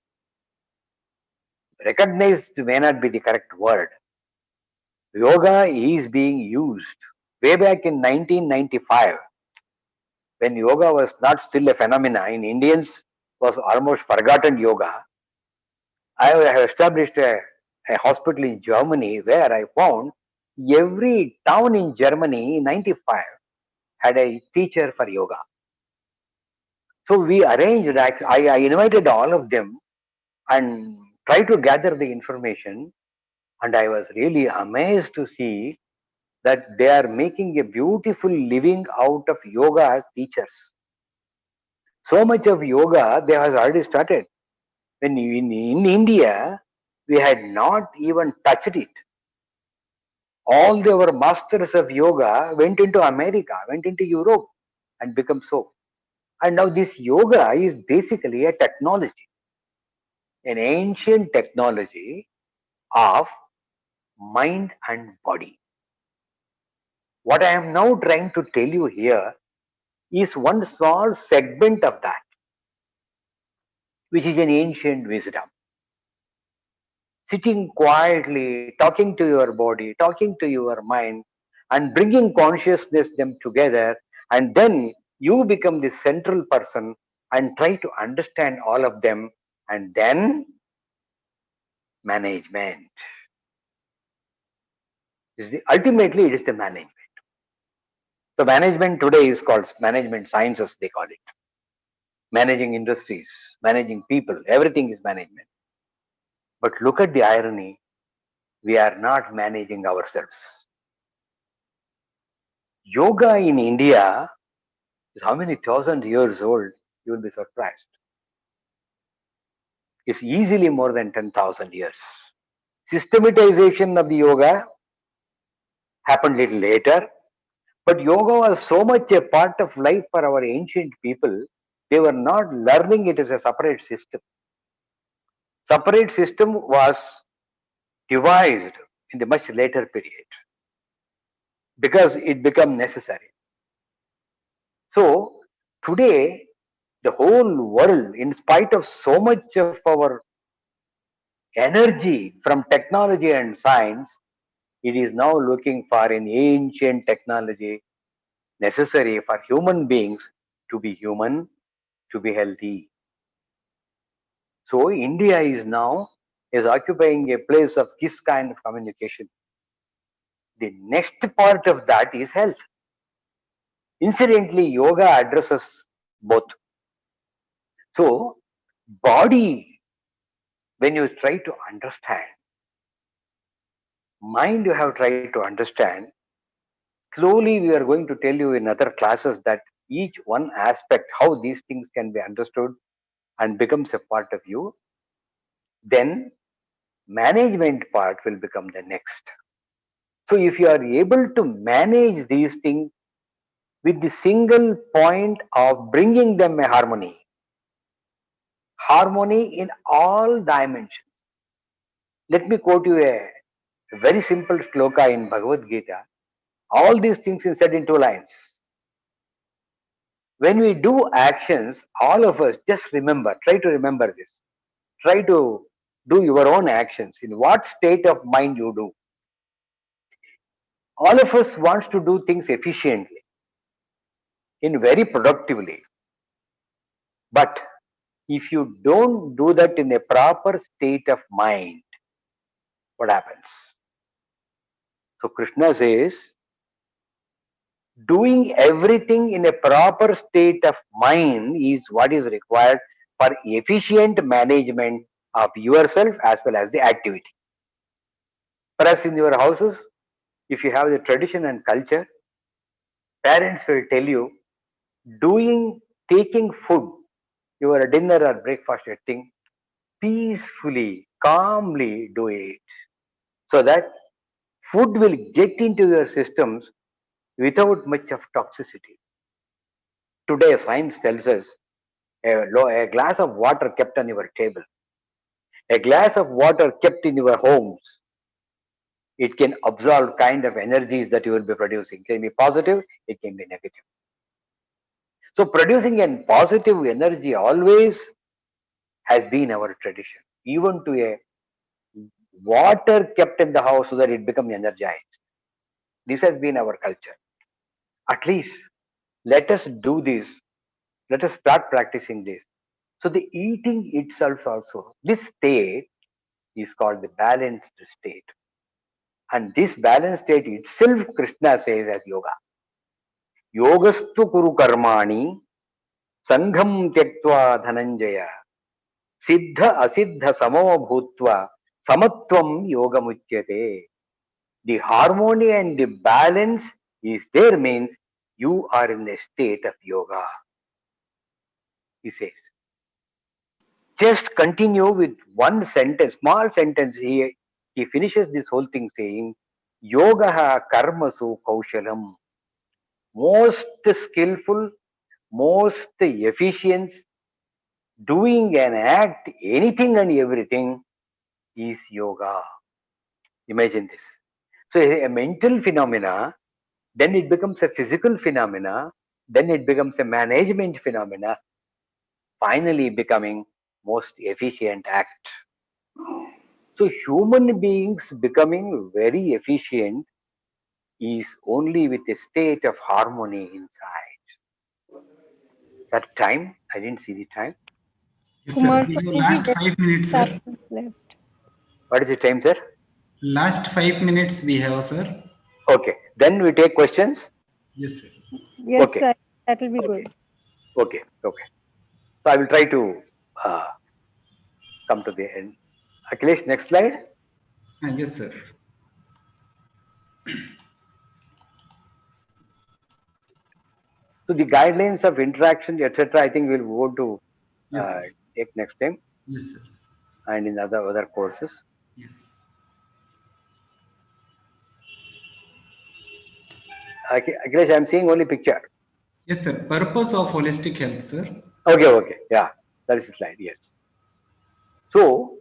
Recognized may not be the correct word. Yoga is being used. Way back in 1995, when yoga was not still a phenomena, in Indians was almost forgotten yoga, I have established a hospital in Germany where I found every town in Germany in 95 had a teacher for yoga. So we arranged, I invited all of them and tried to gather the information, and I was really amazed to see that they are making a beautiful living out of yoga as teachers. So much of yoga they have already started. When in India, we had not even touched it. All our masters of yoga went into America, went into Europe and become so. And now this yoga is basically a technology, an ancient technology of mind and body. What I am now trying to tell you here is one small segment of that, which is an ancient wisdom. Sitting quietly, talking to your body, talking to your mind, and bringing consciousness them together, and then you become the central person and try to understand all of them, and then management. Ultimately, it is the management. So management today is called management sciences, they call it. Managing industries, managing people, everything is management. But look at the irony, we are not managing ourselves. Yoga in India is how many thousand years old? You will be surprised. It's easily more than 10,000 years. Systematization of the yoga happened little later, but yoga was so much a part of life for our ancient people, they were not learning it as a separate system. Separate system was devised in the much later period because it became necessary. So today, the whole world, in spite of so much of our energy from technology and science, it is now looking for an ancient technology necessary for human beings to be human, to be healthy. So India is occupying a place of this kind of communication. The next part of that is health. Incidentally, yoga addresses both. So body, when you try to understand, mind you have tried to understand, slowly we are going to tell you in other classes that each one aspect, how these things can be understood and becomes a part of you. Then management part will become the next. So if you are able to manage these things with the single point of bringing them a harmony, harmony in all dimensions. Let me quote you a very simple shloka in Bhagavad Gita. All these things is said in 2 lines. When we do actions, all of us just remember, try to remember this. Try to do your own actions. In what state of mind you do. All of us wants to do things efficiently, in very productively. But if you don't do that in a proper state of mind, what happens? So Krishna says, doing everything in a proper state of mind is what is required for efficient management of yourself as well as the activity. Whereas in your houses, if you have the tradition and culture, parents will tell you, taking food, your dinner or breakfast thing, peacefully, calmly do it, so that food will get into your systems without much of toxicity. Today, science tells us a glass of water kept on your table, a glass of water kept in your homes, it can absorb kind of energies that you will be producing. It can be positive, it can be negative. So producing a positive energy always has been our tradition, even to a water kept in the house so that it becomes energized. This has been our culture. At least let us do this. Let us start practicing this. So the eating itself also, this state is called the balanced state. And this balanced state itself, Krishna says as yoga. Yogastu kuru karmani sangham tyaktva dhananjaya siddha asiddha samo bhutva samatvam yoga muchyate. The harmony and the balance is there means you are in a state of yoga, he says. Just continue with one sentence, small sentence. He finishes this whole thing saying, Yoga karmasu kaushalam. Most skillful, most efficient, doing an act, anything and everything is yoga. Imagine this. So a mental phenomena, then it becomes a physical phenomena, then it becomes a management phenomena, finally becoming most efficient act. So human beings becoming very efficient is only with a state of harmony inside. That time, I didn't see the time. Yes, sir. Kumar We have Swamiji, last there 5 minutes, are sir. seconds left. What is the time, sir? Last 5 minutes we have, sir. Okay, then we take questions. Yes, sir. Yes, Okay, sir, that will be okay, good. okay, okay. So I will try to come to the end. Akhilesh, next slide. Yes, sir. So the guidelines of interaction, etc. I think we'll go to Yes, sir. take next time Yes, sir. and in other courses. Yeah. Akhilesh, I'm seeing only picture. Yes, sir. Purpose of holistic health, sir. Okay, okay, yeah, that is the slide. Yes. So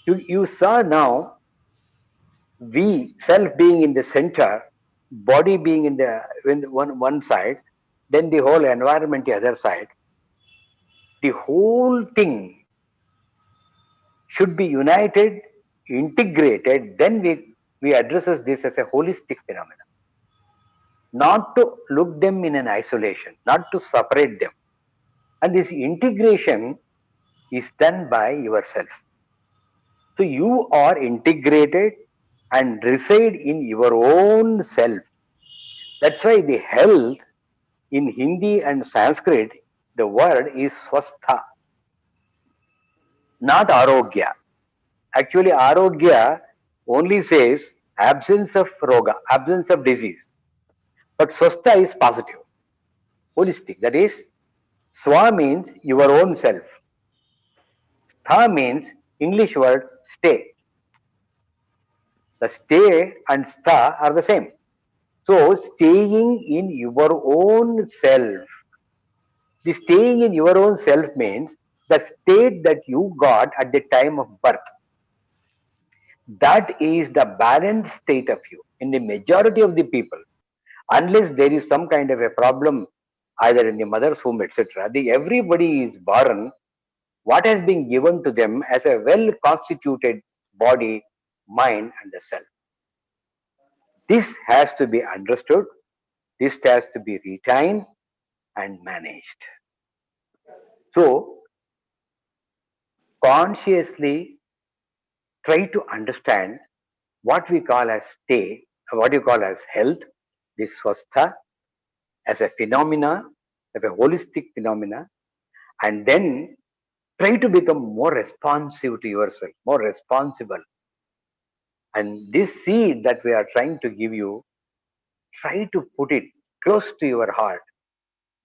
you saw now we self being in the center, body being in the one side, then the whole environment the other side. The whole thing should be united, integrated. Then we addresses this as a holistic phenomenon. Not to look them in an isolation, not to separate them. And this integration is done by yourself. So you are integrated and reside in your own self. That's why the health in Hindi and Sanskrit, the word is swastha, not arogya. Actually, arogya only says absence of roga, absence of disease. But swastha is positive, holistic. That is, swa means your own self. Stha means English word stay. The stay and stha are the same. So, staying in your own self. The staying in your own self means the state that you got at the time of birth. That is the balanced state of you. In the majority of the people, unless there is some kind of a problem either in the mother's womb, etc. Everybody is born what has been given to them as a well constituted body, mind, and the self. This has to be understood, this has to be retained and managed. So, consciously try to understand what we call as state, what you call as health, this swastha, as a phenomena, as a holistic phenomena, and then try to become more responsive to yourself, more responsible. And this seed that we are trying to give you, try to put it close to your heart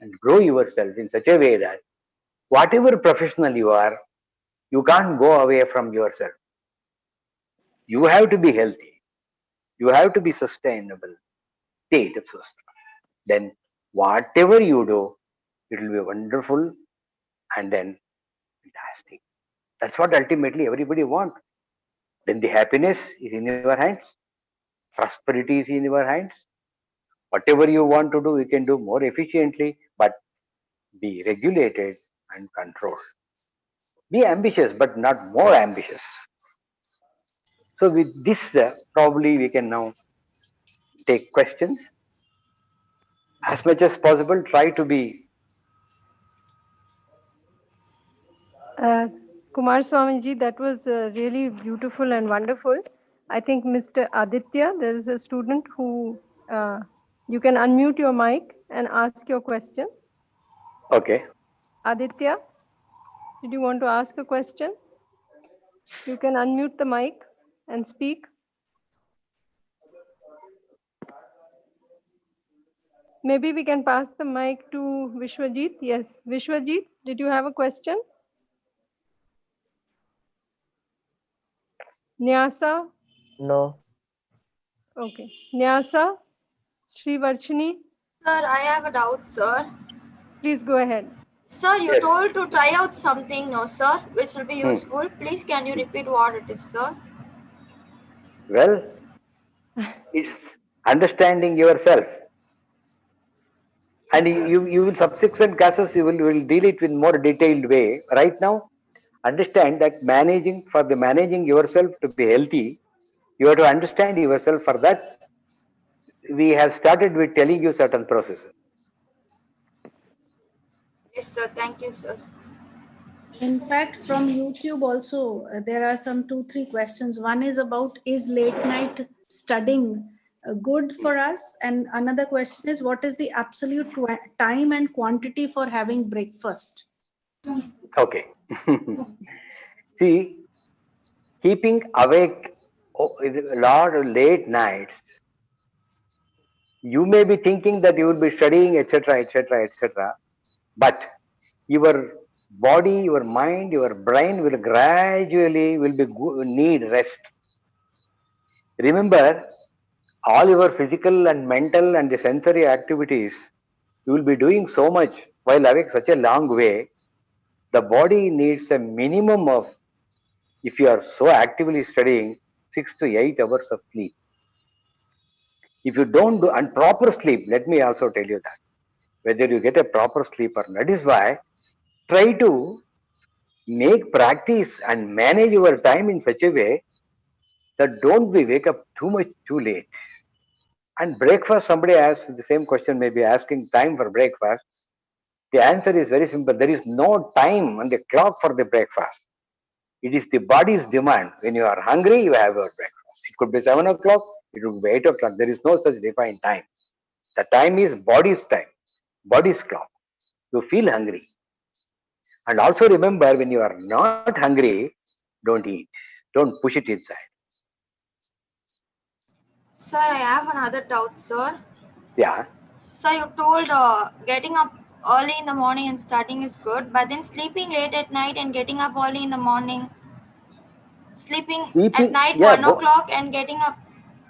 and grow yourself in such a way that whatever professional you are, you can't go away from yourself. You have to be healthy. You have to be sustainable state of swastika. Then whatever you do, it will be wonderful and then fantastic. That's what ultimately everybody wants. Then the happiness is in your hands, prosperity is in your hands. Whatever you want to do, you can do more efficiently, but be regulated and controlled. Be ambitious, but not more ambitious. So with this, probably we can now take questions. As much as possible, try to be. Uh, Kumar Swamiji, that was really beautiful and wonderful. I think Mr. Aditya, there is a student who you can unmute your mic and ask your question. Okay. Aditya, did you want to ask a question? You can unmute the mic and speak. Maybe we can pass the mic to Vishwajit. Yes, Vishwajit, did you have a question? Nyasa? No. Okay. Nyasa? Srivarshini? Sir, I have a doubt, sir. Please go ahead. Sir, you Yes. told to try out something, no, sir, which will be useful. Please, can you repeat what it is, sir? Well, it's understanding yourself. And Yes, sir. you will subsequent classes you will deal it in more detailed way. Right now, understand that managing yourself to be healthy, you have to understand yourself. For that, we have started with telling you certain processes. Yes, sir. Thank you, sir. In fact, from YouTube also, there are some 2-3 questions. One is about, is late night studying good for us? And another question is, what is the absolute time and quantity for having breakfast? Okay. See, keeping awake a lot of late nights, you may be thinking that you will be studying, etc., etc., etc., but your body, your mind, your brain will gradually need rest. Remember, all your physical and mental and the sensory activities, you will be doing so much while awake such a long way. The body needs a minimum of, if you are so actively studying, 6 to 8 hours of sleep. If you don't do and proper sleep, let me also tell you that whether you get a proper sleep or not, that is why try to make practice and manage your time in such a way that don't be wake up too much too late. And breakfast, somebody asked the same question, maybe asking time for breakfast. The answer is very simple. There is no time on the clock for the breakfast. It is the body's demand. When you are hungry, you have your breakfast. It could be 7 o'clock, it could be 8 o'clock. There is no such defined time. The time is body's time, body's clock. You feel hungry. And also remember, when you are not hungry, don't eat. Don't push it inside. Sir, I have another doubt, sir. Yeah. Sir, you told getting up early in the morning and starting is good, but then sleeping late at night and getting up early in the morning, sleeping at Sleeping, night yeah. 1 o'clock and getting up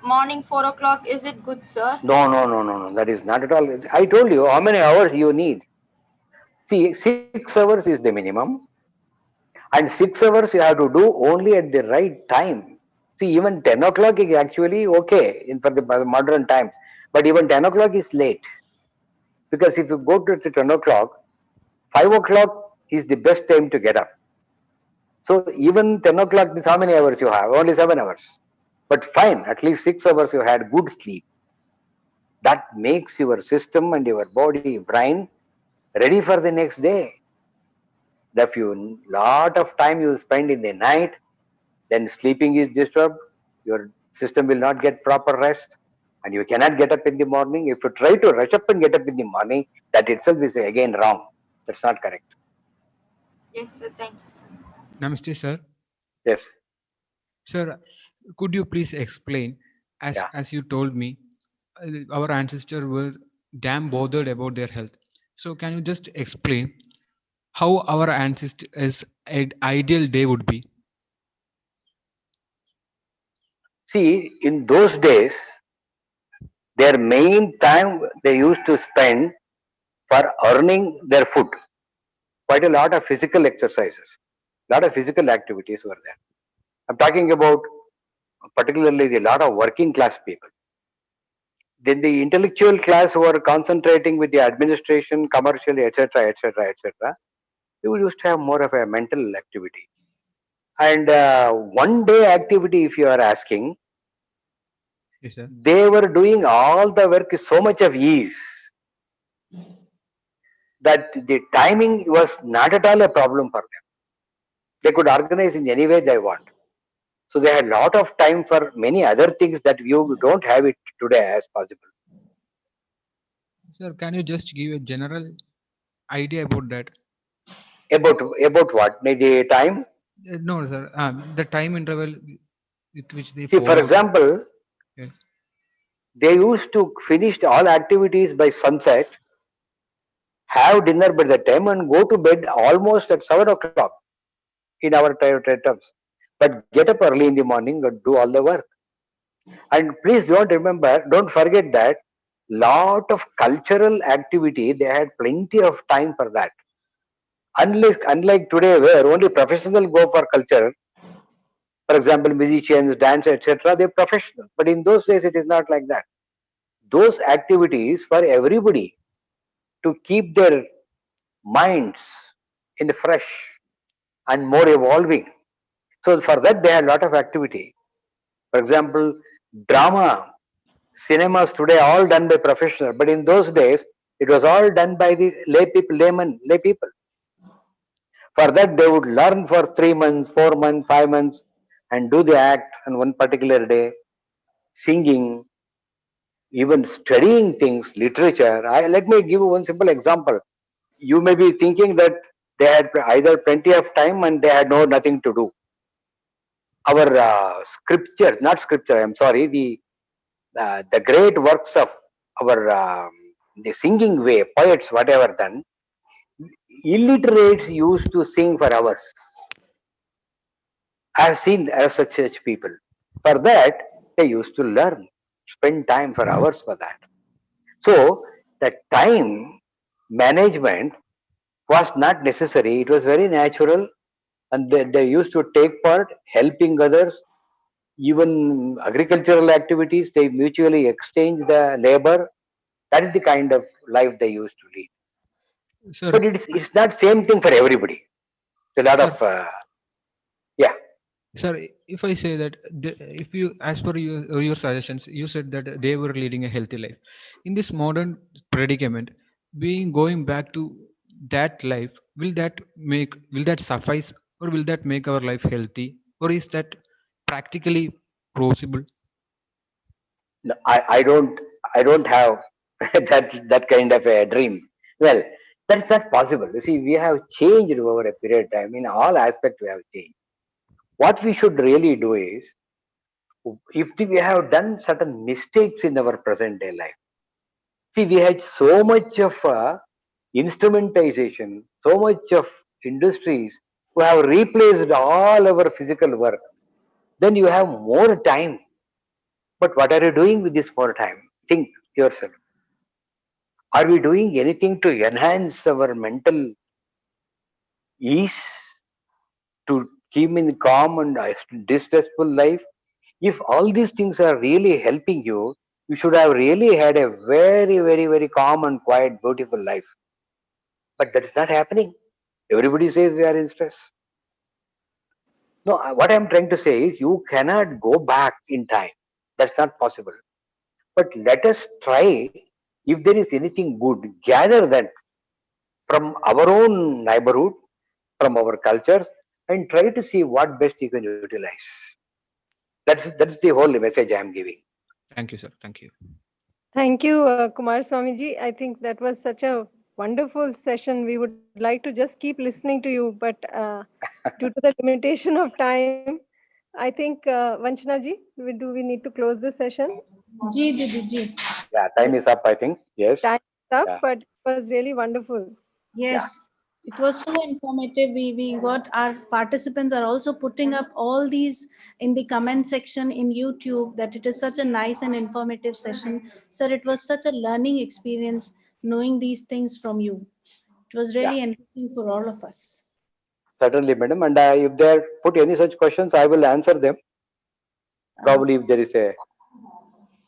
morning 4 o'clock, is it good, sir? No, no, no, no, no. That is not at all. I told you how many hours you need. See, 6 hours is the minimum, and 6 hours you have to do only at the right time. See, even 10 o'clock is actually okay for the modern times, but even 10 o'clock is late. Because if you go to the 10 o'clock, 5 o'clock is the best time to get up. So even 10 o'clock means how many hours you have? Only 7 hours. But fine, at least 6 hours you had good sleep. That makes your system and your body, brain ready for the next day. If you lot of time you spend in the night, then sleeping is disturbed. Your system will not get proper rest, and you cannot get up in the morning. If you try to rush up and get up in the morning, that itself is again wrong. That's not correct. Yes, sir. Thank you, sir. Namaste, sir. Yes. Sir, could you please explain, Yeah. as you told me, our ancestors were damn bothered about their health. So can you just explain how our ancestors' ideal day would be? See, in those days, their main time they used to spend for earning their food. Quite a lot of physical exercises, lot of physical activities were there. I'm talking about particularly the lot of working class people. Then the intellectual class who are concentrating with the administration, commercial, etc., etc., etc. You used to have more of a mental activity. And one day activity, if you are asking, Yes, sir. they were doing all the work with so much of ease that the timing was not at all a problem for them. They could organize in any way they want. So they had a lot of time for many other things that you don't have it today as possible. Sir, can you just give a general idea about that? About what? The time? No, sir. The time interval with which they See, for follow. example, Yes. they used to finish all activities by sunset, have dinner by the time, and go to bed almost at 7 o'clock in our terms. But get up early in the morning and do all the work. And please don't forget that lot of cultural activity, they had plenty of time for that. Unlike today, where only professionals go for culture, for example, musicians, dance, etc., they're professional. But in those days, it is not like that. Those activities for everybody to keep their minds in the fresh and more evolving. So for that, they had a lot of activity. For example, drama, cinemas today all done by professionals, but in those days, it was all done by the lay people. For that, they would learn for 3 months, 4 months, 5 months, and do the act on one particular day, singing, even studying things, literature. Let me give you one simple example. You may be thinking that they had either plenty of time and they had nothing to do. Our scriptures, not scripture, I'm sorry, the great works of our the singing way, poets, whatever done, illiterates used to sing for hours. I have seen such people. For that, they used to learn, spend time for hours for that. So the time management was not necessary. It was very natural, and they used to take part, helping others. Even agricultural activities, they mutually exchange the labor. That is the kind of life they used to lead. Sir, But it's not same thing for everybody. A lot sir, of yeah. sir, if I say that, if you, as per your suggestions, you said that they were leading a healthy life. In this modern predicament, being going back to that life, will that suffice, or will that make our life healthy, or is that practically possible? No, I don't have that kind of a dream. Well, that's not possible. You see, we have changed over a period of time. In all aspects, we have changed. What we should really do is, if we have done certain mistakes in our present day life, see, we had so much of instrumentization, so much of industries who have replaced all our physical work. Then you have more time. But what are you doing with this more time? Think yourself. Are we doing anything to enhance our mental ease, to keep in calm and distressful life? If all these things are really helping you, You should have really had a very, very, very calm and quiet, beautiful life. But that is not happening. Everybody says they are in stress. No, what I'm trying to say is you cannot go back in time. That's not possible. But let us try, if there is anything good, gather that from our own neighborhood, from our cultures, and try to see what best you can utilize. That's the whole message I am giving. Thank you, sir. Thank you. Thank you, Kumar Swamiji. I think that was such a wonderful session. We would like to just keep listening to you, but due to the limitation of time, I think, Vanchana ji, do we need to close the session? Ji, Didi, ji. Yeah, time is up, I think. Yes. Time is up, Yeah. but it was really wonderful. Yes, it was so informative. We got our participants are also putting up all these in the comment section in YouTube that it is such a nice and informative session. Sir, it was such a learning experience knowing these things from you. It was Yeah. really enriching for all of us. Certainly, madam. And if they put any such questions, I will answer them. Probably if there is a.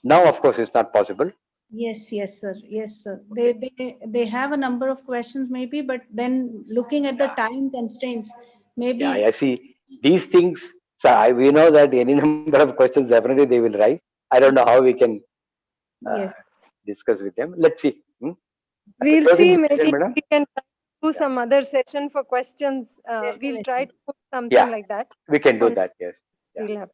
Now, of course, it's not possible. Yes, yes, sir. Yes, sir. They have a number of questions maybe, but then looking at the time constraints, Yeah, maybe I see. These things, so we know that any number of questions definitely they will rise. I don't know how we can uh, yes, discuss with them. Let's see. And the We'll closing see. statement, Maybe madam. we can do Yeah. some other session for questions. We'll try definitely. to put something Yeah, like that. we can do And that. Yes. Yeah. we'll have.